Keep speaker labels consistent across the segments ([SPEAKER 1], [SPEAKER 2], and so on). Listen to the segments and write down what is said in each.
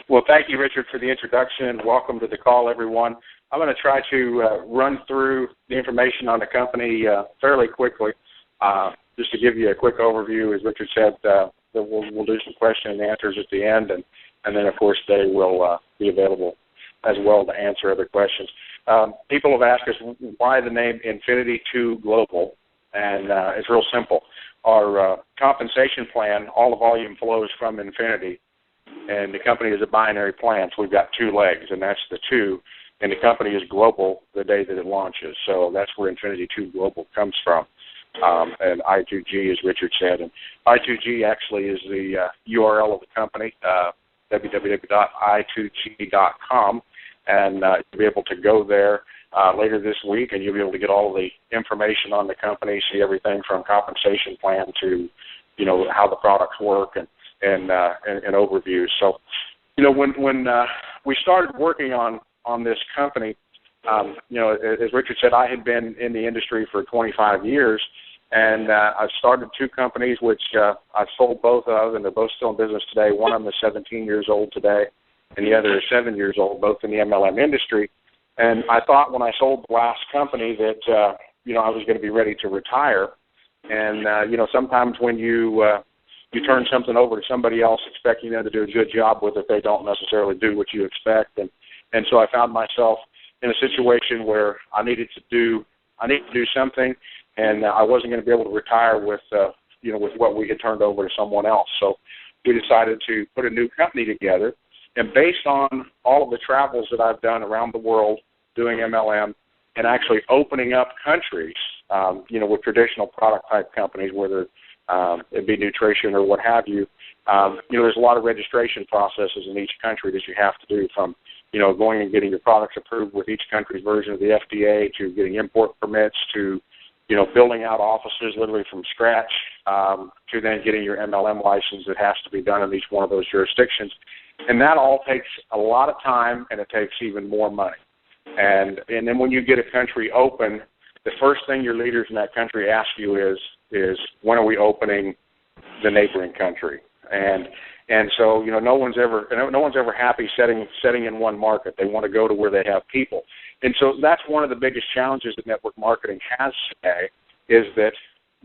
[SPEAKER 1] Well, thank you, Richard, for the introduction. Welcome to the call, everyone. I'm going to try to run through the information on the company fairly quickly. Just to give you a quick overview, as Richard said, we'll do some question and answers at the end, and then, of course, they will be available as well to answer other questions. People have asked us why the name Infinity II Global, and it's real simple. Our compensation plan, all the volume flows from Infinity, and the company is a binary plan, so we've got two legs, and that's the two, and the company is global the day that it launches, so that's where Infinity II Global comes from, and I2G, as Richard said, and I2G actually is the URL of the company, www.i2g.com, and you'll be able to go there later this week, and you'll be able to get all the information on the company, see everything from compensation plan to, how the products work and overviews. So, when we started working on this company, as Richard said, I had been in the industry for 25 years, and I've started two companies, which I've sold both of, and they're both still in business today. One of them is 17 years old today, and the other is 7 years old, both in the MLM industry. And I thought when I sold the last company that, I was going to be ready to retire. And, sometimes when you turn something over to somebody else expecting them to do a good job with it, they don't necessarily do what you expect. And so I found myself in a situation where I needed to do something, and I wasn't going to be able to retire with what we had turned over to someone else. So we decided to put a new company together. And based on all of the travels that I've done around the world doing MLM and actually opening up countries, with traditional product type companies, whether it be nutrition or what have you, there's a lot of registration processes in each country that you have to do, from, going and getting your products approved with each country's version of the FDA, to getting import permits, to, building out offices literally from scratch, to then getting your MLM license that has to be done in each one of those jurisdictions. And that all takes a lot of time, and it takes even more money. And then when you get a country open, the first thing your leaders in that country ask you is when are we opening the neighboring country? And so no one's ever happy setting in one market. They want to go to where they have people. And so that's one of the biggest challenges that network marketing has today, is that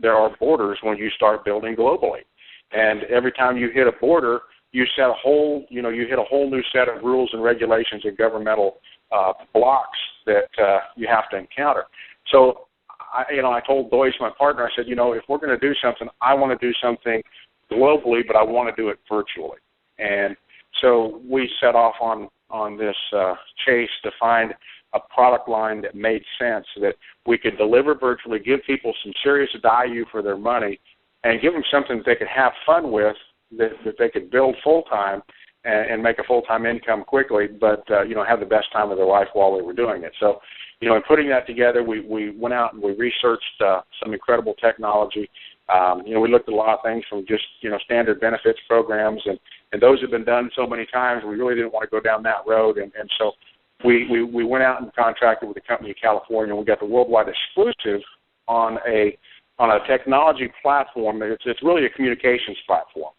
[SPEAKER 1] there are borders when you start building globally. And every time you hit a border, you hit a whole new set of rules and regulations and governmental blocks that you have to encounter. So, I told Deutsch, my partner, I said, if we're going to do something, I want to do something globally, but I want to do it virtually. And so we set off on this chase to find a product line that made sense, so that we could deliver virtually, give people some serious value for their money, and give them something that they could have fun with, that they could build full-time and make a full-time income quickly, but, have the best time of their life while they were doing it. So, in putting that together, we went out and we researched some incredible technology. We looked at a lot of things from just, standard benefits programs, and those have been done so many times, we really didn't want to go down that road. And so we went out and contracted with a company in California, and we got the worldwide exclusive on a technology platform. It's really a communications platform.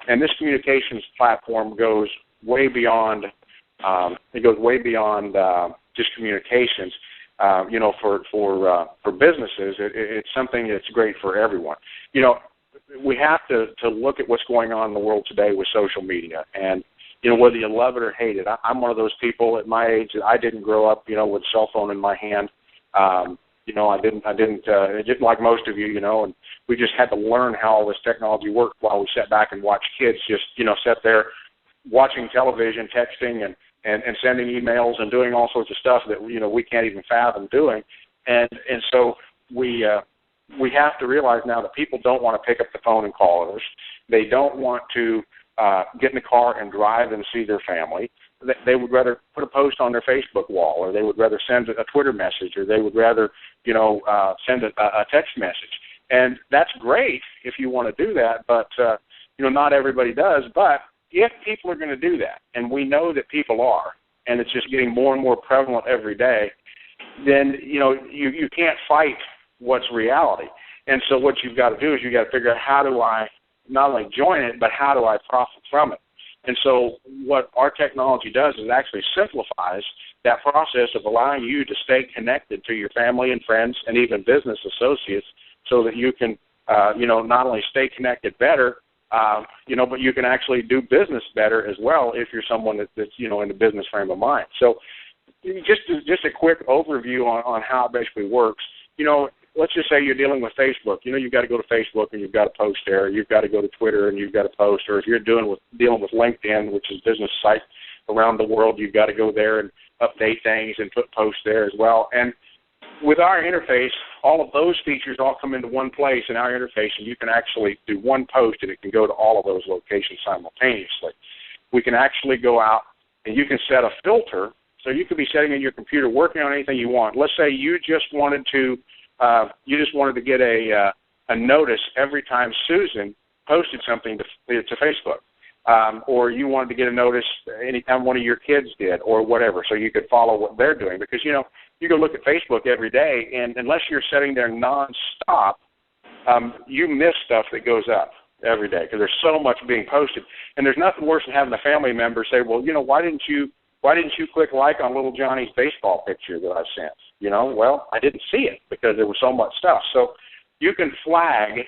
[SPEAKER 1] And this communications platform goes way beyond just communications. For businesses, it's something that's great for everyone. We have to look at what's going on in the world today with social media, and whether you love it or hate it. I'm one of those people at my age that I didn't grow up, with a cell phone in my hand. I didn't just like most of you, and we just had to learn how all this technology worked while we sat back and watched kids just, sit there watching television, texting, and sending emails and doing all sorts of stuff that, we can't even fathom doing. And so we have to realize now that people don't want to pick up the phone and call us. They don't want to get in the car and drive and see their family. They would rather put a post on their Facebook wall, or they would rather send a Twitter message, or they would rather, send a text message. And that's great if you want to do that, but, not everybody does. But if people are going to do that, and we know that people are, and it's just getting more and more prevalent every day, then, you can't fight what's reality. And so what you've got to do is you've got to figure out, how do I not only join it, but how do I profit from it? And so what our technology does is it actually simplifies that process of allowing you to stay connected to your family and friends and even business associates so that you can, not only stay connected better, but you can actually do business better as well if you're someone that's in the business frame of mind. So just a quick overview on how it basically works. Let's just say you're dealing with Facebook. You've got to go to Facebook and you've got to post there. You've got to go to Twitter and you've got to post. Or if you're dealing with LinkedIn, which is a business site around the world, you've got to go there and update things and put posts there as well. And with our interface, all of those features all come into one place in our interface, and you can actually do one post and it can go to all of those locations simultaneously. We can actually go out and you can set a filter. So you could be sitting in your computer working on anything you want. Let's say you just wanted to get a notice every time Susan posted something to Facebook, or you wanted to get a notice anytime one of your kids did, or whatever, so you could follow what they're doing. Because you go look at Facebook every day, and unless you're sitting there nonstop, you miss stuff that goes up every day because there's so much being posted. And there's nothing worse than having a family member say, "Well, why didn't you click like on little Johnny's baseball picture that I sent?" Well, I didn't see it because there was so much stuff. So you can flag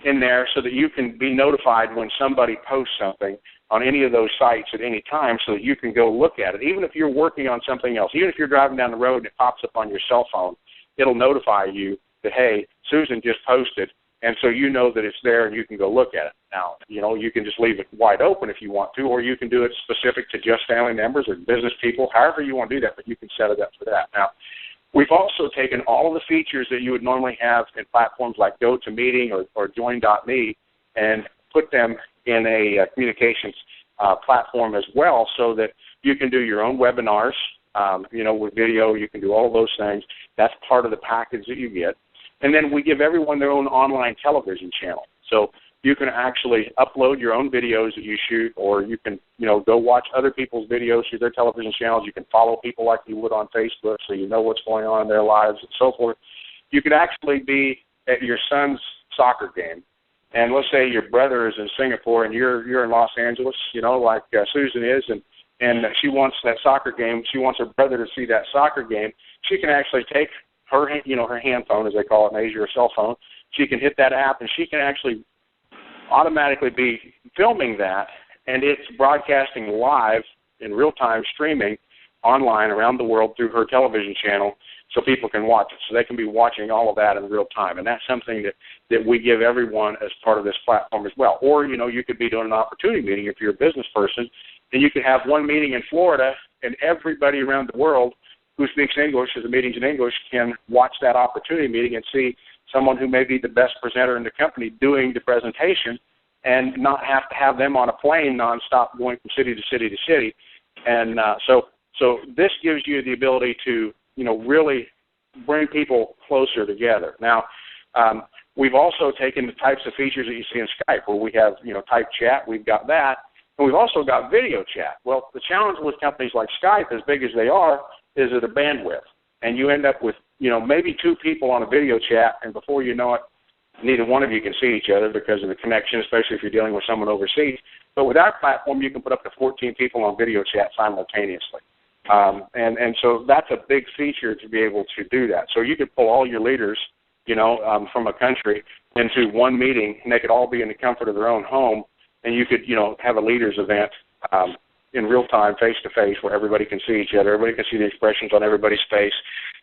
[SPEAKER 1] in there so that you can be notified when somebody posts something on any of those sites at any time so that you can go look at it. Even if you're working on something else, even if you're driving down the road and it pops up on your cell phone, it'll notify you that, hey, Susan just posted, and so you know that it's there and you can go look at it. Now, you can just leave it wide open if you want to, or you can do it specific to just family members or business people, however you want to do that, but you can set it up for that. Now, we've also taken all of the features that you would normally have in platforms like GoToMeeting or Join.me and put them in a communications platform as well so that you can do your own webinars, with video. You can do all of those things. That's part of the package that you get. And then we give everyone their own online television channel. So you can actually upload your own videos that you shoot, or you can, go watch other people's videos through their television channels. You can follow people like you would on Facebook so you know what's going on in their lives and so forth. You could actually be at your son's soccer game, and let's say your brother is in Singapore and you're in Los Angeles, like Susan is, and she wants that soccer game. She wants her brother to see that soccer game. She can actually take her hand phone, as they call it in Asia, or cell phone. She can hit that app, and she can actually automatically be filming that, and it's broadcasting live in real-time streaming online around the world through her television channel so people can watch it. So they can be watching all of that in real time, and that's something that we give everyone as part of this platform as well. Or, you could be doing an opportunity meeting if you're a business person, and you could have one meeting in Florida, and everybody around the world who speaks English, as the meeting's in English, can watch that opportunity meeting and see someone who may be the best presenter in the company doing the presentation and not have to have them on a plane nonstop going from city to city to city. And so this gives you the ability to, really bring people closer together. Now, we've also taken the types of features that you see in Skype where we have, type chat, we've got that, and we've also got video chat. Well, the challenge with companies like Skype, as big as they are, is the bandwidth. And you end up with, maybe two people on a video chat, and before you know it, neither one of you can see each other because of the connection, especially if you're dealing with someone overseas. But with our platform, you can put up to 14 people on video chat simultaneously. And so that's a big feature to be able to do that. So you could pull all your leaders, from a country into one meeting, and they could all be in the comfort of their own home, and you could, have a leaders event in real time, face-to-face, where everybody can see each other. Everybody can see the expressions on everybody's face.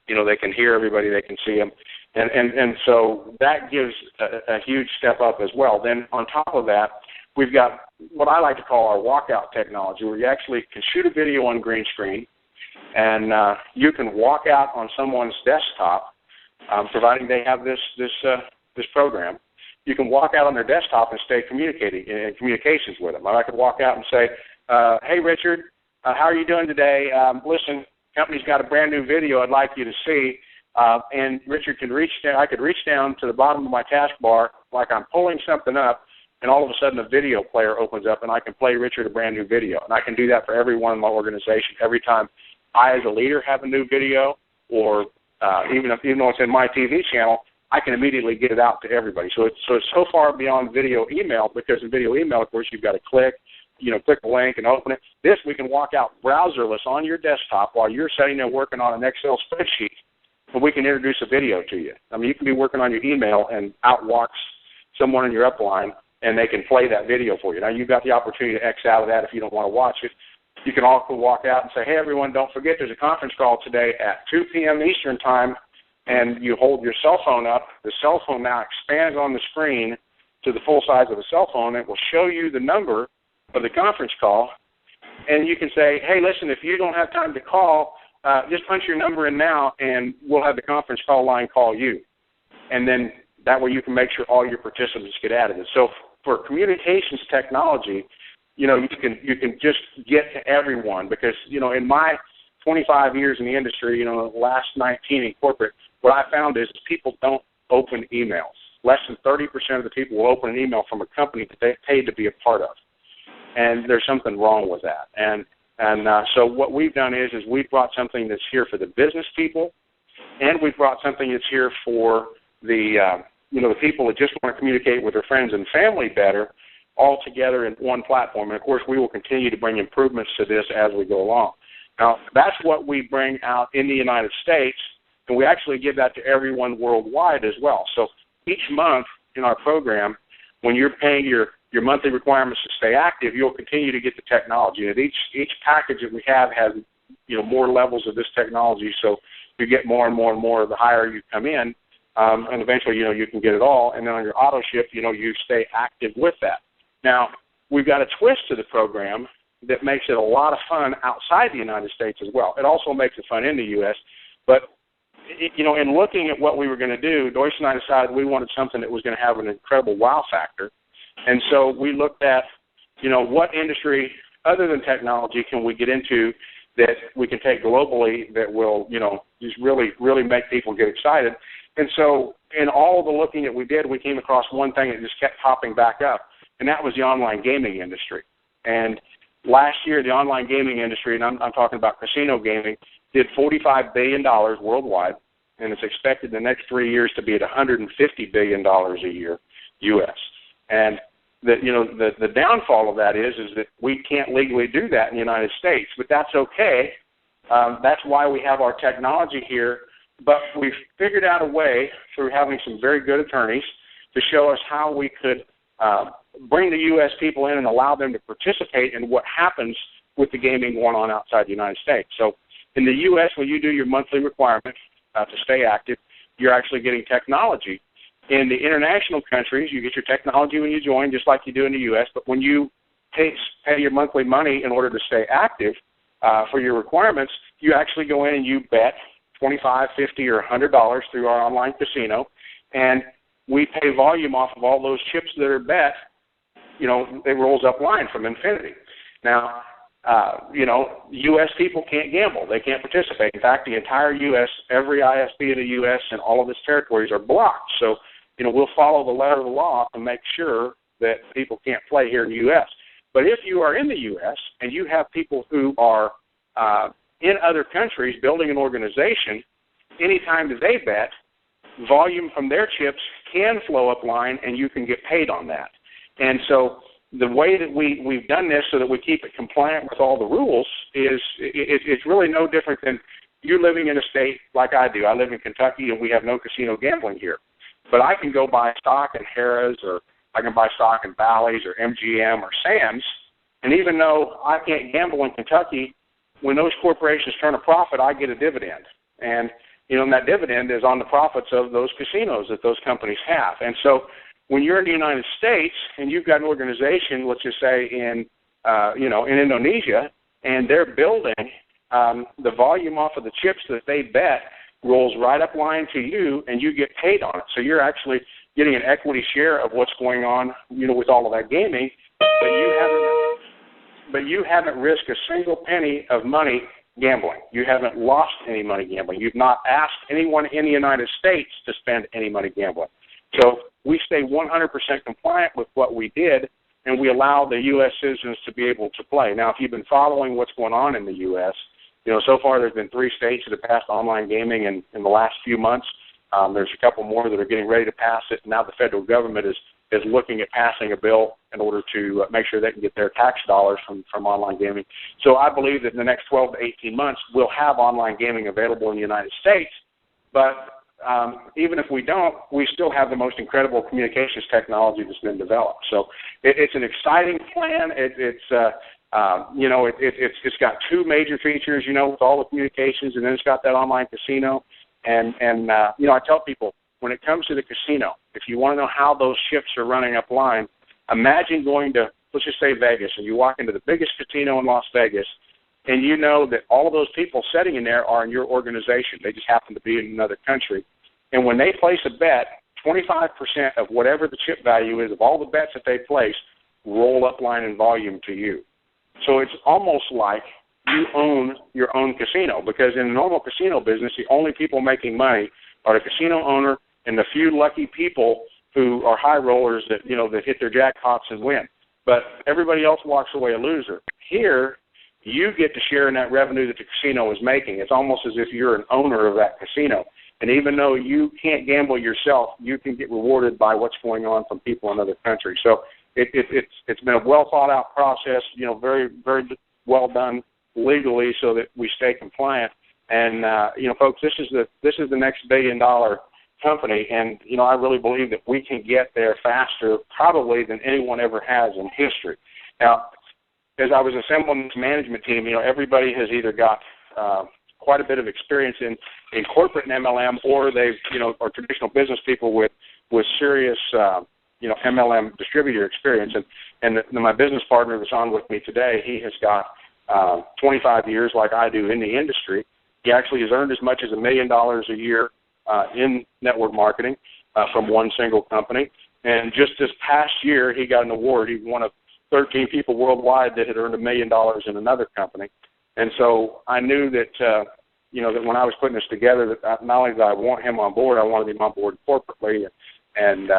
[SPEAKER 1] They can hear everybody. They can see them. And so that gives a huge step up as well. Then on top of that, we've got what I like to call our walkout technology, where you actually can shoot a video on green screen, and you can walk out on someone's desktop, providing they have this program. You can walk out on their desktop and stay in communications with them. I could walk out and say, hey, Richard, how are you doing today? Listen, company's got a brand new video I'd like you to see. And Richard can I could reach down to the bottom of my taskbar like I'm pulling something up, and all of a sudden a video player opens up, and I can play Richard a brand new video. And I can do that for everyone in my organization. Every time I, as a leader, have a new video, or even though it's in my TV channel, I can immediately get it out to everybody. So it's so far beyond video email, because in video email, of course, you've got to click, click the link and open it. This, we can walk out browserless on your desktop while you're sitting there working on an Excel spreadsheet, and we can introduce a video to you. I mean, you can be working on your email, and out walks someone in your upline, and they can play that video for you. Now, you've got the opportunity to X out of that if you don't want to watch it. You can also walk out and say, hey, everyone, don't forget there's a conference call today at 2 p.m. Eastern Time, and you hold your cell phone up. The cell phone now expands on the screen to the full size of a cell phone. It will show you the number of the conference call, and you can say, hey, listen, if you don't have time to call, just punch your number in now, and we'll have the conference call line call you. And then that way you can make sure all your participants get added. And so for communications technology, you can just get to everyone because, in my 25 years in the industry, the last 19 in corporate, what I found is people don't open emails. Less than 30% of the people will open an email from a company that they paid to be a part of. And there's something wrong with that. And so what we've done is we've brought something that's here for the business people, and we've brought something that's here for the the people that just want to communicate with their friends and family better, all together in one platform. And, of course, we will continue to bring improvements to this as we go along. Now, that's what we bring out in the United States, and we actually give that to everyone worldwide as well. So each month in our program, when you're paying your monthly requirements to stay active, you'll continue to get the technology. And each package that we have has more levels of this technology, so you get more and more and more the higher you come in, and eventually you can get it all. And then on your auto ship, you stay active with that. Now, we've got a twist to the program that makes it a lot of fun outside the United States as well. It also makes it fun in the U.S., but in looking at what we were going to do, Deutsch and I decided we wanted something that was going to have an incredible wow factor. And so we looked at, what industry other than technology can we get into that we can take globally that will, just really, really make people get excited. And so in all the looking that we did, we came across one thing that just kept popping back up, and that was the online gaming industry. And last year, the online gaming industry, and I'm talking about casino gaming, did $45 billion worldwide, and it's expected the next 3 years to be at $150 billion a year, U.S. And the downfall of that is that we can't legally do that in the United States, but that's okay. That's why we have our technology here. But we've figured out a way through having some very good attorneys to show us how we could bring the U.S. people in and allow them to participate in what happens with the gaming going on outside the United States. So in the U.S., when you do your monthly requirement to stay active, you're actually getting technology. In the international countries, you get your technology when you join, just like you do in the U.S., but when you pay your monthly money in order to stay active for your requirements, you actually go in and you bet $25, $50, or $100 through our online casino, and we pay volume off of all those chips that are bet. It rolls up line from infinity. Now, U.S. people can't gamble. They can't participate. In fact, the entire U.S., every ISP in the U.S. and all of its territories are blocked. So, we'll follow the letter of the law to make sure that people can't play here in the U.S. But if you are in the U.S. and you have people who are in other countries building an organization, anytime that they bet, volume from their chips can flow up line, and you can get paid on that. And so the way that we've done this so that we keep it compliant with all the rules is it's really no different than you living in a state like I do. I live in Kentucky, and we have no casino gambling here. But I can go buy stock in Harrah's, or I can buy stock in Bally's or MGM or Sam's, and even though I can't gamble in Kentucky, when those corporations turn a profit, I get a dividend. And, and that dividend is on the profits of those casinos that those companies have. And so when you're in the United States and you've got an organization, let's just say in Indonesia, and they're building, the volume off of the chips that they bet rolls right up line to you, and you get paid on it. So you're actually getting an equity share of what's going on, with all of that gaming, but you haven't risked a single penny of money gambling. You haven't lost any money gambling. You've not asked anyone in the United States to spend any money gambling. So we stay 100% compliant with what we did, and we allow the U.S. citizens to be able to play. Now, if you've been following what's going on in the U.S., so far there's been 3 states that have passed online gaming in the last few months. There's a couple more that are getting ready to pass it. Now the federal government is is looking at passing a bill in order to make sure they can get their tax dollars from online gaming. So I believe that in the next 12 to 18 months, we'll have online gaming available in the United States. But even if we don't, we still have the most incredible communications technology that's been developed. So it's an exciting plan. It's got two major features, with all the communications, and then it's got that online casino. And I tell people, when it comes to the casino, if you want to know how those ships are running up line, imagine going to, let's just say Vegas, and you walk into the biggest casino in Las Vegas, and you know that all of those people sitting in there are in your organization. They just happen to be in another country. And when they place a bet, 25% of whatever the chip value is of all the bets that they place roll up line in volume to you. So it's almost like you own your own casino, because in the normal casino business, the only people making money are the casino owner and the few lucky people who are high rollers that hit their jackpots and win. But everybody else walks away a loser. Here, you get to share in that revenue that the casino is making. It's almost as if you're an owner of that casino. And even though you can't gamble yourself, you can get rewarded by what's going on from people in other countries. So it's been a well thought out process, very, very well done legally so that we stay compliant. And folks, this is the next billion-dollar company, and I really believe that we can get there faster probably than anyone ever has in history. Now, as I was assembling this management team, everybody has either got quite a bit of experience in corporate and MLM, or they've are traditional business people with serious MLM distributor experience. And my business partner that's on with me today, he has got 25 years like I do in the industry. He actually has earned as much as $1 million a year in network marketing from one single company. And just this past year, he got an award. He won of 13 people worldwide that had earned $1 million in another company. And so I knew that, that when I was putting this together, that not only did I want him on board, I wanted him on board corporately, and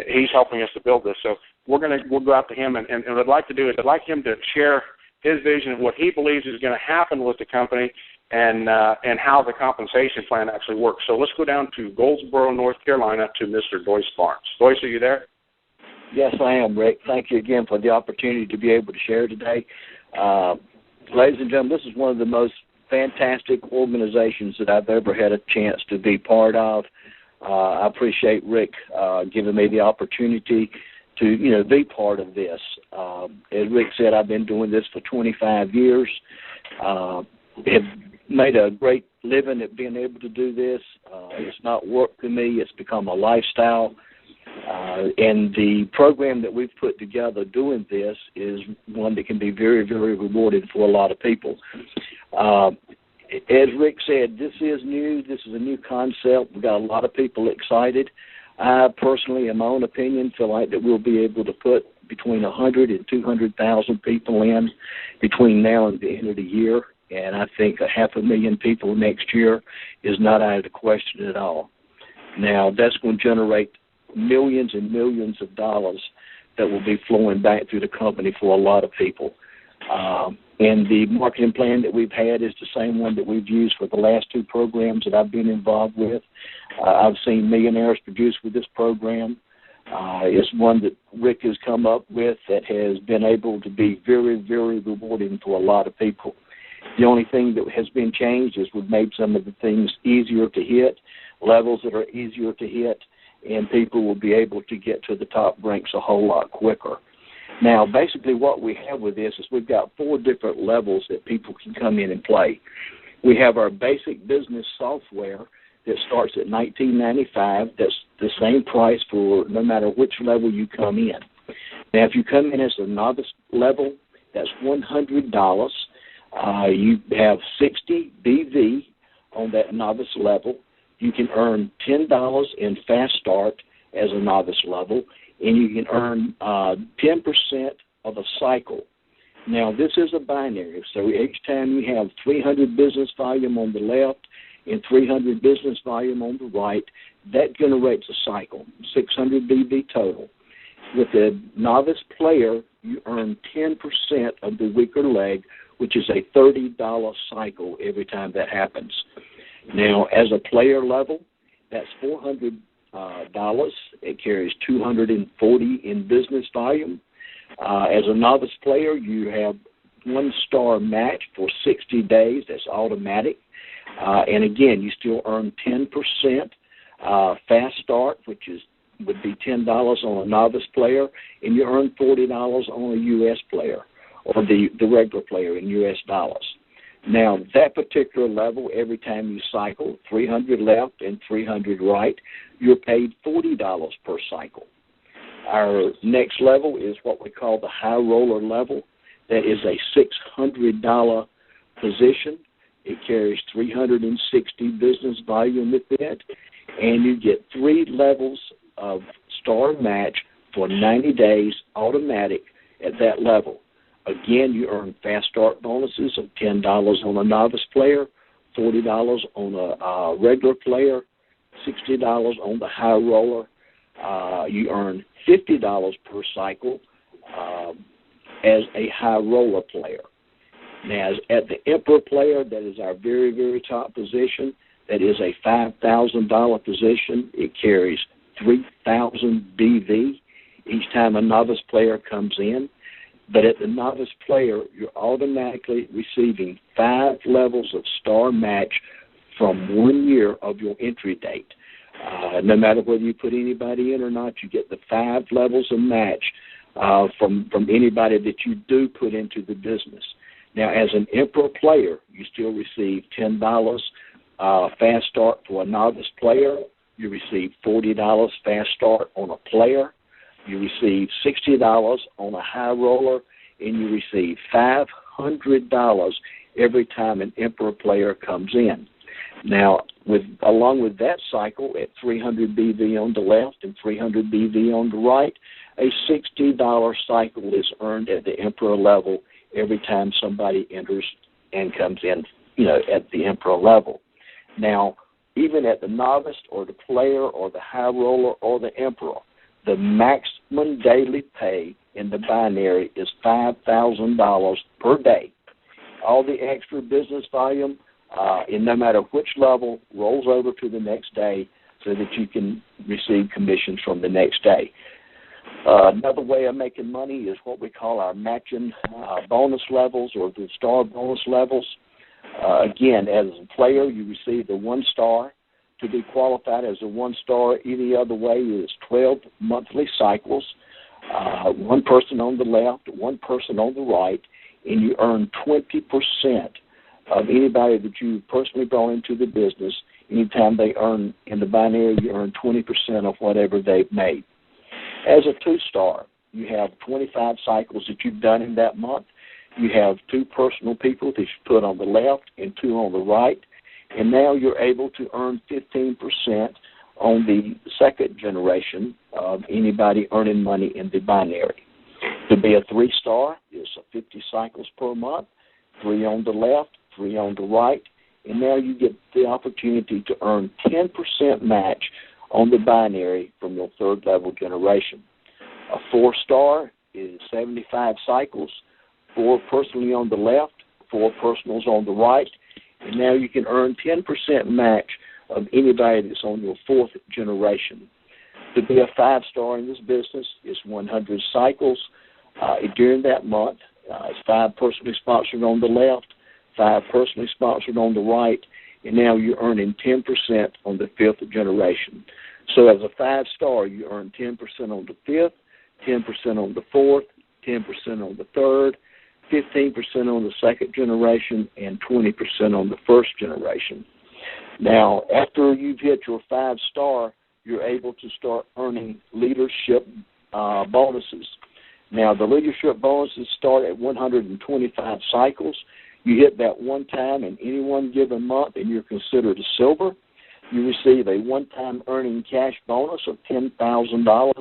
[SPEAKER 1] he's helping us to build this. So we'll go out to him, and what I'd like to do is I'd like him to share his vision of what he believes is going to happen with the company, and how the compensation plan actually works. So let's go down to Goldsboro, North Carolina, to Mr. Doyce Barnes. Doyce, are you there?
[SPEAKER 2] Yes, I am, Rick. Thank you again for the opportunity to be able to share today. Ladies and gentlemen, this is one of the most fantastic organizations that I've ever had a chance to be part of. I appreciate Rick giving me the opportunity to, be part of this. As Rick said, I've been doing this for 25 years. Have made a great living at being able to do this. It's not work to me. It's become a lifestyle. And the program that we've put together doing this is one that can be very, very rewarding for a lot of people. As Rick said, this is new. This is a new concept. We've got a lot of people excited. I personally, in my own opinion, feel like that we'll be able to put between 100 and 200,000 people in between now and the end of the year. And I think 500,000 people next year is not out of the question at all. Now, that's going to generate millions and millions of dollars that will be flowing back through the company for a lot of people. And the marketing plan that we've had is the same one that we've used for the last two programs that I've been involved with. I've seen millionaires produce with this program. It's one that Rick has come up with that has been able to be very, very rewarding to a lot of people. The only thing that has been changed is we've made some of the things easier to hit, levels that are easier to hit, and people will be able to get to the top ranks a whole lot quicker. Now, basically what we have with this is we've got 4 different levels that people can come in and play. We have our basic business software that starts at $19.95. That's the same price for no matter which level you come in. Now, if you come in as a novice level, that's $100. You have 60 BV on that novice level. You can earn $10 in Fast Start as a novice level, and you can earn 10% of a cycle. Now, this is a binary, so each time you have 300 business volume on the left and 300 business volume on the right, that generates a cycle, 600 BV total. With a novice player, you earn 10% of the weaker leg, which is a $30 cycle every time that happens. Now, as a player level, that's 400 It carries 240 in business volume. As a novice player, you have one-star match for 60 days. That's automatic. And again, you still earn 10%. Fast start, which would be $10 on a novice player, and you earn $40 on a U.S. player, or the regular player in U.S. dollars. Now, that particular level, every time you cycle, 300 left and 300 right, you're paid $40 per cycle. Our next level is what we call the high roller level. That is a $600 position. It carries 360 business volume with it, and you get 3 levels of star match for 90 days automatic at that level. Again, you earn fast start bonuses of $10 on a novice player, $40 on a regular player, $60 on the high roller. You earn $50 per cycle as a high roller player. Now, at the Emperor player, that is our very, very top position. That is a $5,000 position. It carries 3,000 BV each time a novice player comes in. But at the novice player, you're automatically receiving 5 levels of star match from 1 year of your entry date. No matter whether you put anybody in or not, you get the 5 levels of match from anybody that you do put into the business. Now, as an Emperor player, you still receive $10 fast start for a novice player. You receive $40 fast start on a player. You receive $60 on a high roller, and you receive $500 every time an Emperor player comes in. Now, along with that cycle, at 300 BV on the left and 300 BV on the right, a $60 cycle is earned at the Emperor level every time somebody enters and comes in, at the Emperor level. Now, even at the novice or the player or the high roller or the Emperor, the maximum daily pay in the binary is $5,000 per day. All the extra business volume, in no matter which level, rolls over to the next day so that you can receive commissions from the next day. Another way of making money is what we call our matching bonus levels, or the star bonus levels. Again, as a player, you receive the 1 star. To be qualified as a 1 star any other way is 12 monthly cycles, 1 person on the left, 1 person on the right, and you earn 20% of anybody that you personally brought into the business. Anytime they earn in the binary, you earn 20% of whatever they've made. As a 2-star, you have 25 cycles that you've done in that month. You have 2 personal people that you put on the left and 2 on the right. And now you're able to earn 15% on the second generation of anybody earning money in the binary. To be a 3-star is 50 cycles per month, 3 on the left, 3 on the right, and now you get the opportunity to earn 10% match on the binary from your 3rd level generation. A 4-star is 75 cycles, 4 personally on the left, 4 personals on the right, and now you can earn 10% match of anybody that's on your 4th generation. To be a 5-star in this business is 100 cycles during that month. It's 5 personally sponsored on the left, 5 personally sponsored on the right, and now you're earning 10% on the 5th generation. So as a 5-star, you earn 10% on the 5th, 10% on the 4th, 10% on the 3rd, 15% on the 2nd generation, and 20% on the 1st generation. Now, after you've hit your 5-star, you're able to start earning leadership bonuses. Now, the leadership bonuses start at 125 cycles. You hit that one time in any one given month, and you're considered a silver. You receive a one-time earning cash bonus of $10,000,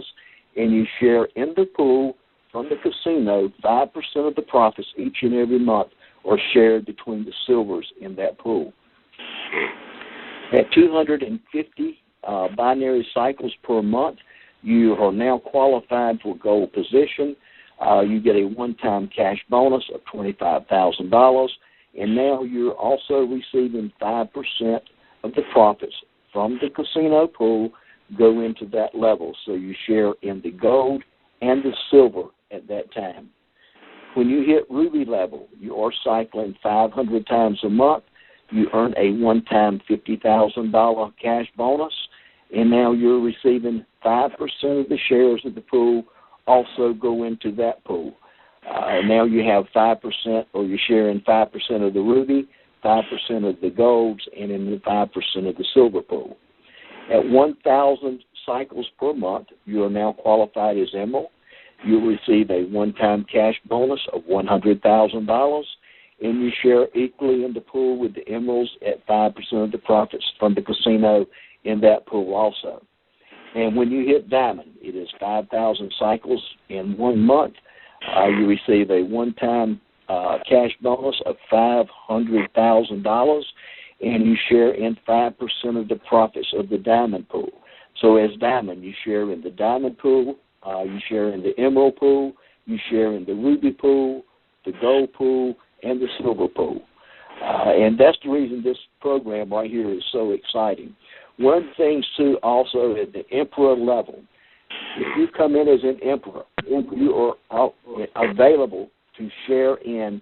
[SPEAKER 2] and you share in the pool from the casino 5% of the profits each and every month are shared between the silvers in that pool. At 250 binary cycles per month, you are now qualified for gold position. You get a one-time cash bonus of $25,000, and now you're also receiving 5% of the profits from the casino pool go into that level. So you share in the gold and the silver at that time. When you hit ruby level, you are cycling 500 times a month. You earn a one-time $50,000 cash bonus, and now you're receiving 5% of the shares of the pool also go into that pool. Now you have 5%, or you're sharing 5% of the ruby, 5% of the golds, and then the 5% of the silver pool. At 1,000 cycles per month, you are now qualified as Emerald. You'll receive a one-time cash bonus of $100,000, and you share equally in the pool with the Emeralds at 5% of the profits from the casino in that pool also. And when you hit Diamond, it is 5,000 cycles in 1 month. You receive a one-time cash bonus of $500,000, and you share in 5% of the profits of the Diamond pool. So as Diamond, you share in the Diamond pool, you share in the Emerald pool, you share in the Ruby pool, the Gold pool, and the Silver pool. And that's the reason this program right here is so exciting. One of the things, too, also at the Emperor level, if you come in as an Emperor, you are available to share in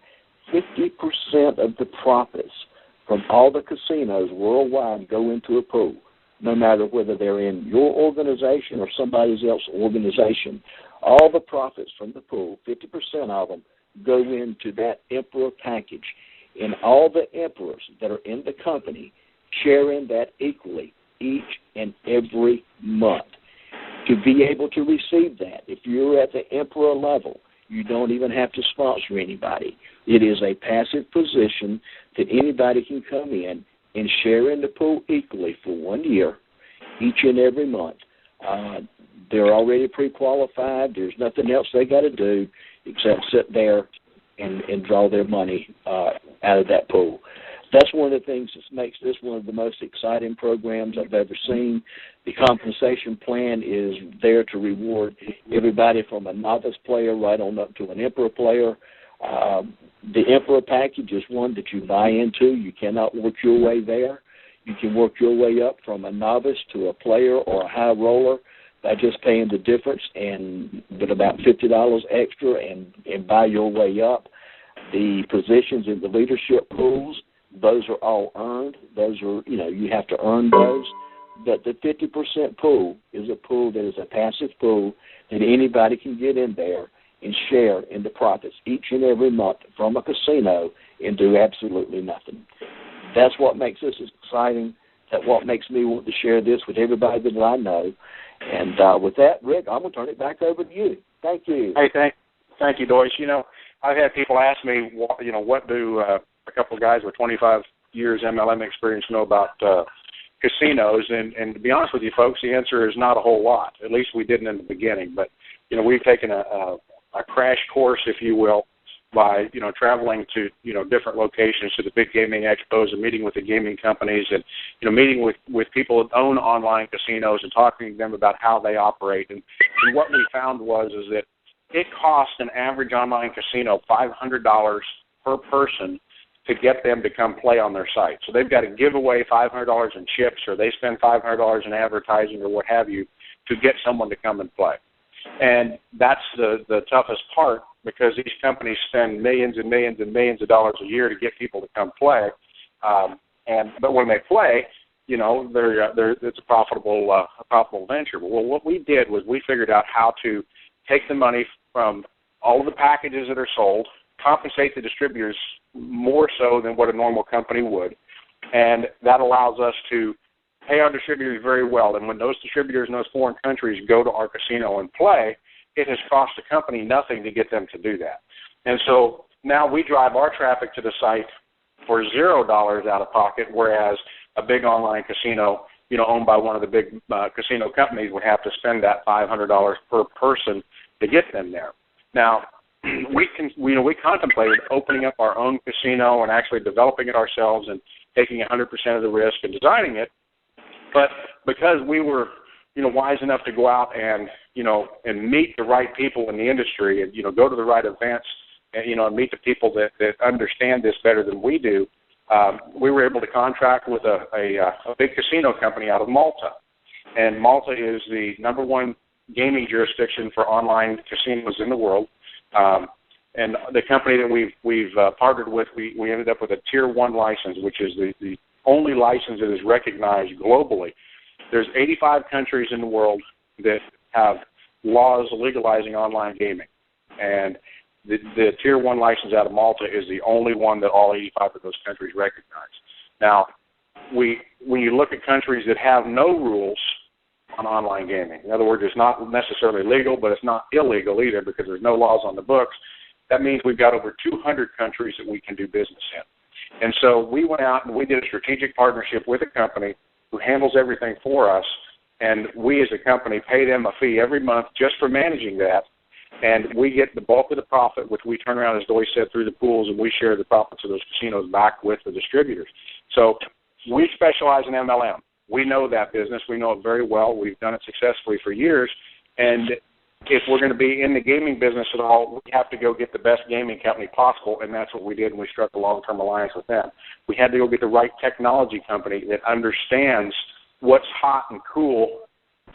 [SPEAKER 2] 50% of the profits from all the casinos worldwide go into a pool, no matter whether they're in your organization or somebody else's organization. All the profits from the pool, 50% of them, go into that Emperor package. And all the Emperors that are in the company share in that equally each and every month. To be able to receive that, if you're at the Emperor level, you don't even have to sponsor anybody. It is a passive position that anybody can come in and share in the pool equally for 1 year, each and every month. They're already pre-qualified. There's nothing else they got to do except sit there and draw their money out of that pool. That's one of the things that makes this one of the most exciting programs I've ever seen. The compensation plan is there to reward everybody from a novice player right on up to an Emperor player. The Emperor package is one that you buy into. You cannot work your way there. You can work your way up from a novice to a player or a high roller by just paying the difference and with about $50 extra and buy your way up. The positions in the leadership pools, those are all earned. Those are, you have to earn those. But the 50% pool is a pool that is a passive pool that anybody can get in there and share in the profits each and every month from a casino and do absolutely nothing. That's what makes this exciting. That's what makes me want to share this with everybody that I know. And with that, Rick, I'm going to turn it back over to you. Thank you.
[SPEAKER 1] Hey, thank you, Doyce. I've had people ask me, what do a couple of guys with 25 years MLM experience know about casinos? And to be honest with you, folks, the answer is not a whole lot. At least we didn't in the beginning. But, we've taken a crash course, if you will, by, traveling to, different locations, to the big gaming expos and meeting with the gaming companies and, meeting with people that own online casinos and talking to them about how they operate. And what we found is that it costs an average online casino $500 per person to get them to come play on their site. So they've got to give away $500 in chips, or they spend $500 in advertising or what have you to get someone to come and play. And that's the toughest part, because these companies spend millions and millions and millions of dollars a year to get people to come play. But when they play, it's a profitable venture. Well, what we did was we figured out how to take the money from all of the packages that are sold, compensate the distributors more so than what a normal company would, and that allows us to pay our distributors very well. And when those distributors in those foreign countries go to our casino and play, it has cost the company nothing to get them to do that. And so now we drive our traffic to the site for $0 out of pocket, whereas a big online casino, owned by one of the big casino companies, would have to spend that $500 per person to get them there. Now, we contemplated opening up our own casino and actually developing it ourselves and taking 100% of the risk and designing it. But because we were, wise enough to go out and, and meet the right people in the industry and, go to the right events and, meet the people that understand this better than we do, we were able to contract with a big casino company out of Malta. and Malta is the number one gaming jurisdiction for online casinos in the world. And the company that we've partnered with, we ended up with a Tier 1 license, which is the only license that is recognized globally. There's 85 countries in the world that have laws legalizing online gaming. And the Tier 1 license out of Malta is the only one that all 85 of those countries recognize. Now, when you look at countries that have no rules on online gaming, in other words, it's not necessarily legal, but it's not illegal either because there's no laws on the books, that means we've got over 200 countries that we can do business in. And so we went out and we did a strategic partnership with a company who handles everything for us, and we as a company pay them a fee every month just for managing that, and we get the bulk of the profit, which we turn around, as Doy said, through the pools, and we share the profits of those casinos back with the distributors. So we specialize in MLM. We know that business. We know it very well. We've done it successfully for years, and if we're going to be in the gaming business at all, we have to go get the best gaming company possible, and that's what we did, and we struck a long-term alliance with them. We had to go get the right technology company that understands what's hot and cool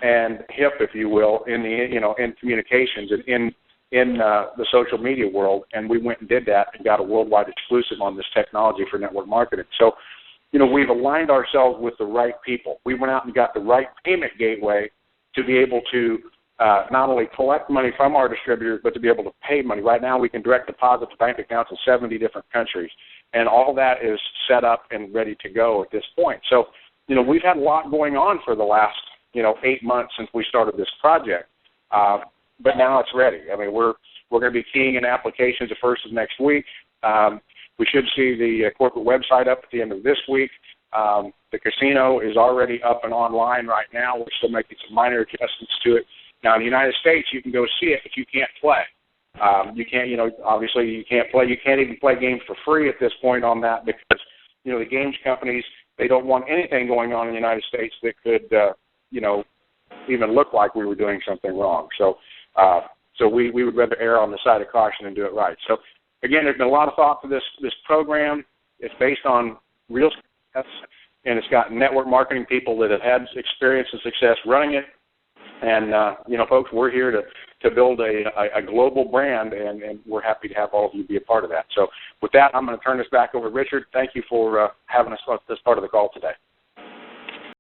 [SPEAKER 1] and hip, if you will, in in communications and in the social media world, and we went and did that and got a worldwide exclusive on this technology for network marketing. So, we've aligned ourselves with the right people. We went out and got the right payment gateway to be able to not only collect money from our distributors, but to be able to pay money. Right now we can direct deposit to bank accounts in 70 different countries, and all that is set up and ready to go at this point. So, we've had a lot going on for the last, 8 months since we started this project, but now it's ready. I mean, we're going to be keying in applications the first of next week. We should see the corporate website up at the end of this week. The casino is already up and online right now. We're still making some minor adjustments to it. Now, in the United States, you can go see it, but you can't play. You can't, obviously you can't play. You can't even play games for free at this point on that because, the games companies, they don't want anything going on in the United States that could, even look like we were doing something wrong. So we would rather err on the side of caution and do it right. So, again, there's been a lot of thought to this program. It's based on real success, and it's got network marketing people that have had experience and success running it. And, folks, we're here to build a global brand, and we're happy to have all of you be a part of that. So with that, I'm going to turn this back over to Richard. Thank you for having us on this part of the call today.